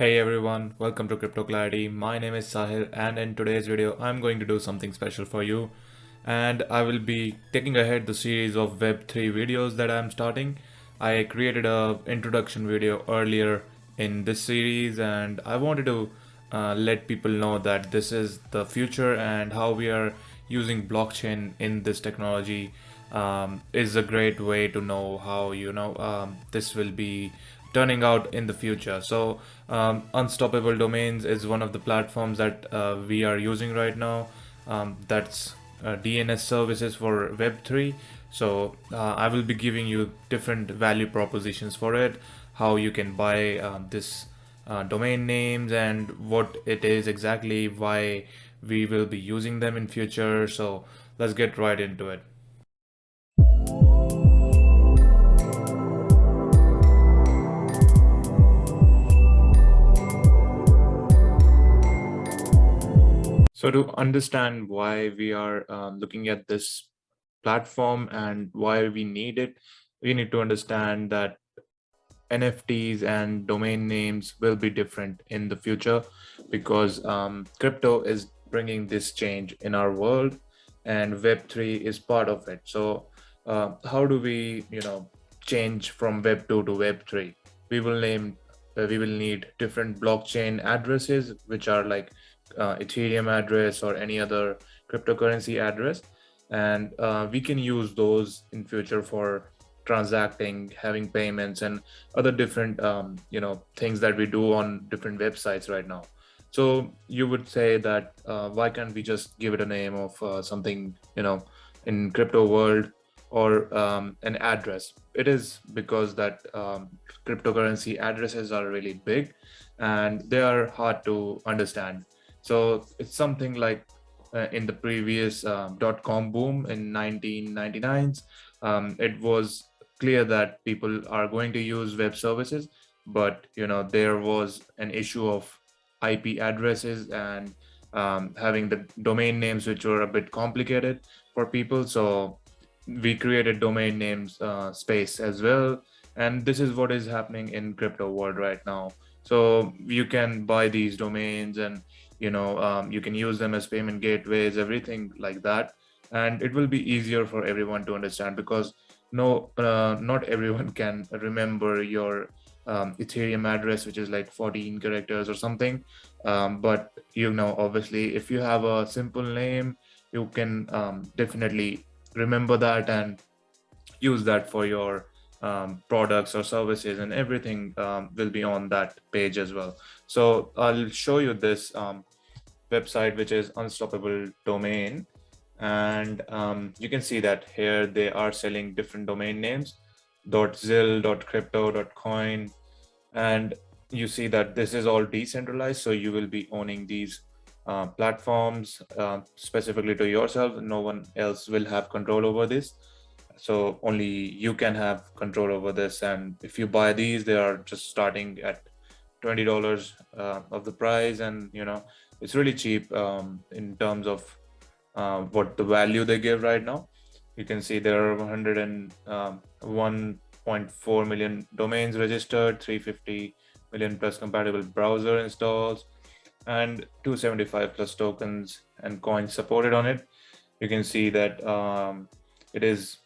Hey everyone, welcome to Crypto Clarity. My name is Sahil, and in today's video, I'm going to do something special for you. And I will be taking ahead the series of Web3 videos that I'm starting. I created a introduction video earlier in this series, and I wanted to let people know that this is the future and how we are using blockchain in this technology is a great way to know how this will be turning out in the future. So, Unstoppable Domains is one of the platforms that we are using right now. That's DNS services for Web3. So, I will be giving you different value propositions for it, how you can buy this domain names and what it is exactly, why we will be using them in future. So, let's get right into it. So, to understand why we are looking at this platform and why we need it, we need to understand that NFTs and domain names will be different in the future because crypto is bringing this change in our world and Web3 is part of it. So, how do we, change from Web2 to Web3? We will need different blockchain addresses, which are like Ethereum address or any other cryptocurrency address, and we can use those in future for transacting, having payments, and other different things that we do on different websites right now. So you would say that why can't we just give it a name of something in crypto world or an address? It is because that cryptocurrency addresses are really big and they are hard to understand. So it's something like in the previous dot-com boom in 1999s, it was clear that people are going to use web services, but there was an issue of IP addresses and having the domain names which were a bit complicated for people. So we created domain names space as well, and this is what is happening in crypto world right now. So you can buy these domains and you can use them as payment gateways, everything like that, and it will be easier for everyone to understand because not everyone can remember your Ethereum address, which is like 14 characters or something. But obviously, if you have a simple name, you can definitely remember that and use that for your products or services, and everything will be on that page as well. So I'll show you this website, which is Unstoppable Domain, and you can see that here they are selling different domain names: .zil, .crypto, .coin, and you see that this is all decentralized. So you will be owning these platforms specifically to yourself. No one else will have control over this, so only you can have control over this. And if you buy these, they are just starting at $20 of the price, and it's really cheap in terms of what the value they give right now. You can see there are 101.4 million domains registered, 350 million plus compatible browser installs, and 275 plus tokens and coins supported on it. You can see that it is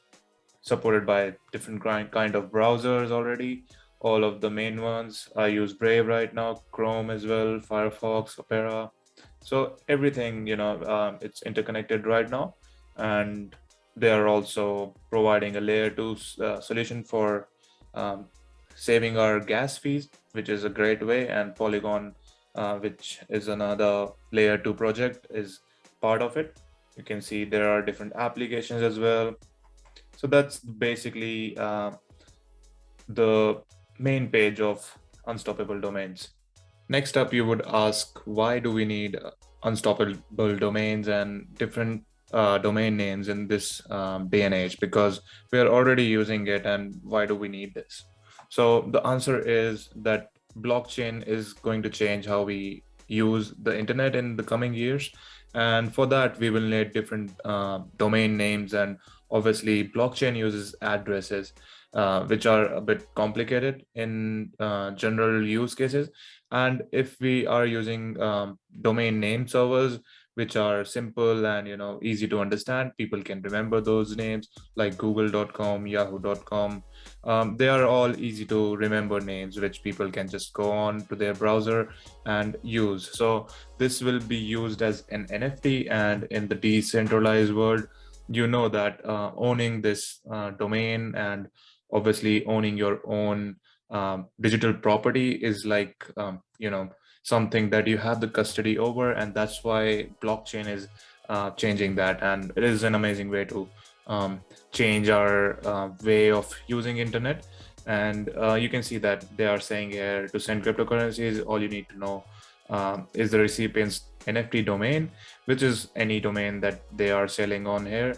supported by different kind of browsers already. All of the main ones. I use Brave right now, Chrome as well, Firefox, Opera. So everything, it's interconnected right now, and they are also providing a layer two solution for um, saving our gas fees, which is a great way. And Polygon, which is another layer two project, is part of it. You can see there are different applications as well. So that's basically the main page of Unstoppable Domains. Next up, you would ask, why do we need unstoppable domains and different domain names in this day and age? Because we are already using it, and why do we need this? So the answer is that blockchain is going to change how we use the internet in the coming years. And for that, we will need different domain names. And obviously, blockchain uses addresses. which are a bit complicated in general use cases. And if we are using domain name servers, which are simple and easy to understand, people can remember those names, like google.com, yahoo.com. They are all easy to remember names which people can just go on to their browser and use. So this will be used as an NFT, and in the decentralized world, that owning this domain and obviously owning your own digital property is like something that you have the custody over, and that's why blockchain is changing that. And it is an amazing way to change our way of using internet. And you can see that they are saying here, to send cryptocurrencies, all you need to know is the recipient's NFT domain, which is any domain that they are selling on here.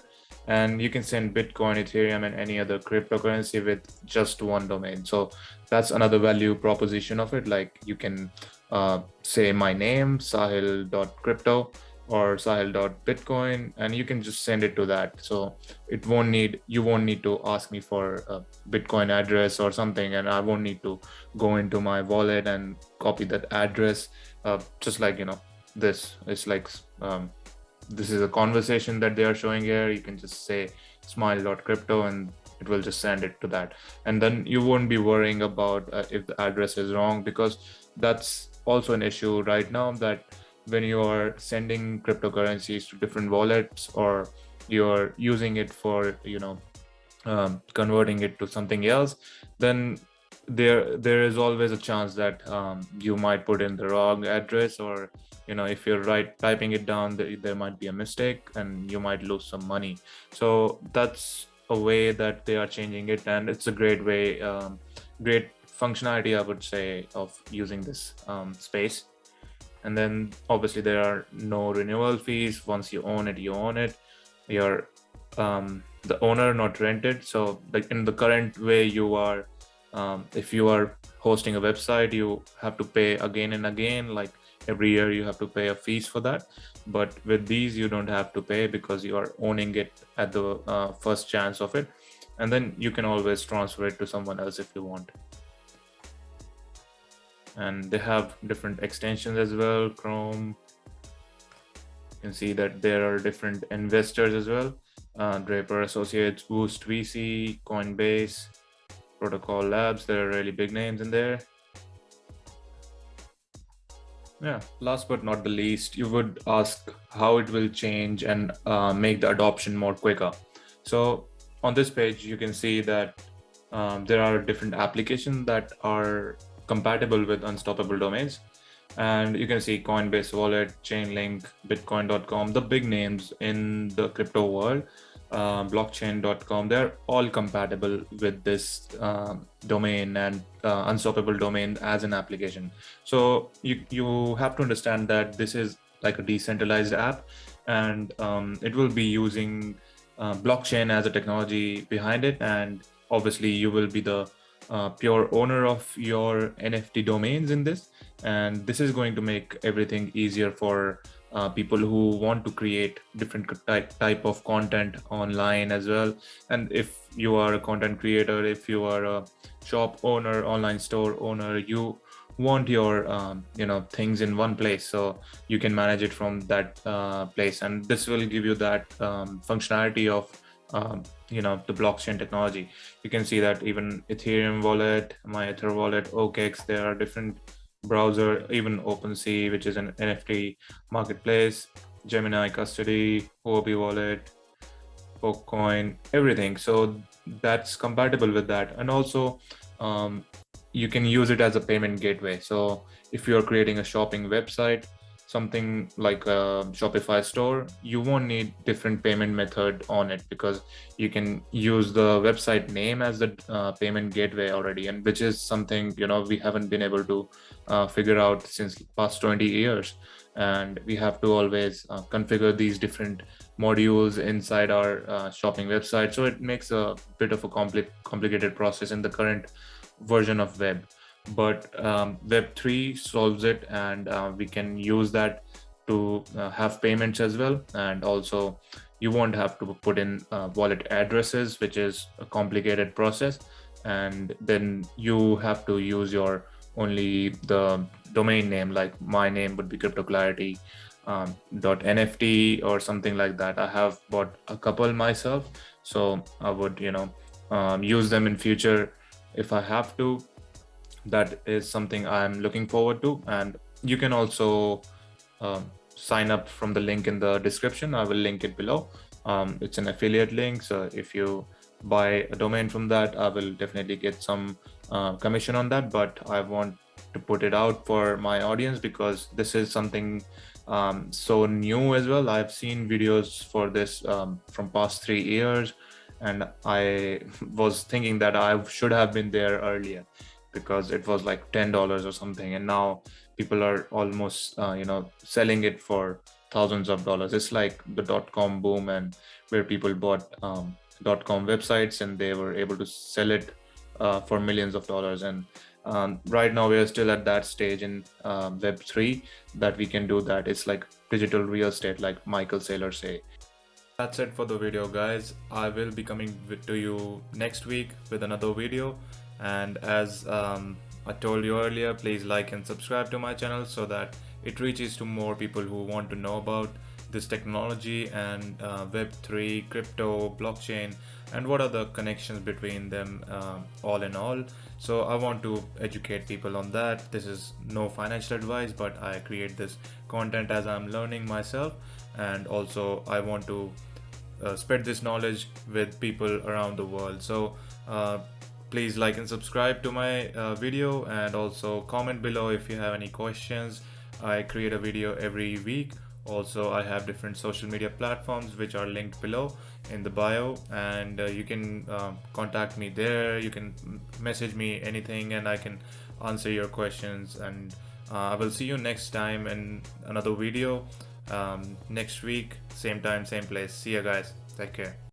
And you can send Bitcoin, Ethereum, and any other cryptocurrency with just one domain. So that's another value proposition of it. Like you can say my name, sahil.crypto or sahil.bitcoin, and you can just send it to that. So you won't need to ask me for a Bitcoin address or something, and I won't need to go into my wallet and copy that address. Just like this, it's like this is a conversation that they are showing here. You can just say smile.crypto and it will just send it to that. And then you won't be worrying about if the address is wrong, because that's also an issue right now, that when you are sending cryptocurrencies to different wallets, or you're using it for converting it to something else, then there is always a chance that you might put in the wrong address, or if you're typing it down, there might be a mistake and you might lose some money. So that's a way that they are changing it, and it's a great way, great functionality, I would say, of using this space. And then obviously there are no renewal fees. Once you own it, you're the owner, not rented. So like in the current way, you are if you are hosting a website, you have to pay again and again, like every year you have to pay a fees for that. But with these, you don't have to pay, because you are owning it at the first chance of it, and then you can always transfer it to someone else if you want. And they have different extensions as well. Chrome, you can see that there are different investors as well. Draper Associates, Boost VC, Coinbase, Protocol Labs. There are really big names in there. Yeah, last but not the least, you would ask how it will change and make the adoption more quicker. So on this page, you can see that there are different applications that are compatible with unstoppable domains. And you can see Coinbase Wallet, Chainlink, Bitcoin.com, the big names in the crypto world, blockchain.com, they're all compatible with this domain and unstoppable domain as an application. So you have to understand that this is like a decentralized app, and it will be using blockchain as a technology behind it. And obviously you will be the pure owner of your NFT domains in this, and this is going to make everything easier for people who want to create different type of content online as well. And if you are a content creator, if you are a shop owner, online store owner, you want your things in one place, so you can manage it from that place. And this will give you that functionality of the blockchain technology. You can see that even Ethereum wallet, MyEther wallet, OKEx, there are different browser, even OpenSea, which is an NFT marketplace, Gemini custody, Huobi wallet, Pokecoin, everything. So that's compatible with that. And also you can use it as a payment gateway. So if you're creating a shopping website, something like a Shopify store, you won't need different payment method on it, because you can use the website name as the payment gateway already, and which is something we haven't been able to figure out since past 20 years. And we have to always configure these different modules inside our shopping website. So it makes a bit of a complicated process in the current version of web. But Web3 solves it, and we can use that to have payments as well. And also you won't have to put in wallet addresses, which is a complicated process. and then you have to use your only the domain name, like my name would be CryptoClarity .nft or something like that. I have bought a couple myself, so I would use them in future if I have to. That is something I'm looking forward to. And you can also sign up from the link in the description. I will link it below. It's an affiliate link, so if you buy a domain from that, I will definitely get some commission on that. But I want to put it out for my audience because this is something so new as well. I've seen videos for this from past 3 years, and I was thinking that I should have been there earlier because it was like $10 or something, and now people are almost selling it for thousands of dollars. It's like the dot-com boom, and where people bought dot-com websites and they were able to sell it for millions of dollars. And right now we are still at that stage in Web3 that we can do that. It's like digital real estate, like Michael Saylor say. That's it for the video, guys. I will be coming to you next week with another video. And as I told you earlier, please like and subscribe to my channel so that it reaches to more people who want to know about this technology and Web3, crypto, blockchain, and what are the connections between them, all in all. So I want to educate people on that. This is no financial advice, but I create this content as I'm learning myself, and also I want to spread this knowledge with people around the world. So please like and subscribe to my video, and also comment below if you have any questions. I create a video every week. Also, I have different social media platforms which are linked below in the bio, and you can contact me there. You can message me anything and I can answer your questions. And I will see you next time in another video next week, same time, same place. See you guys. Take care.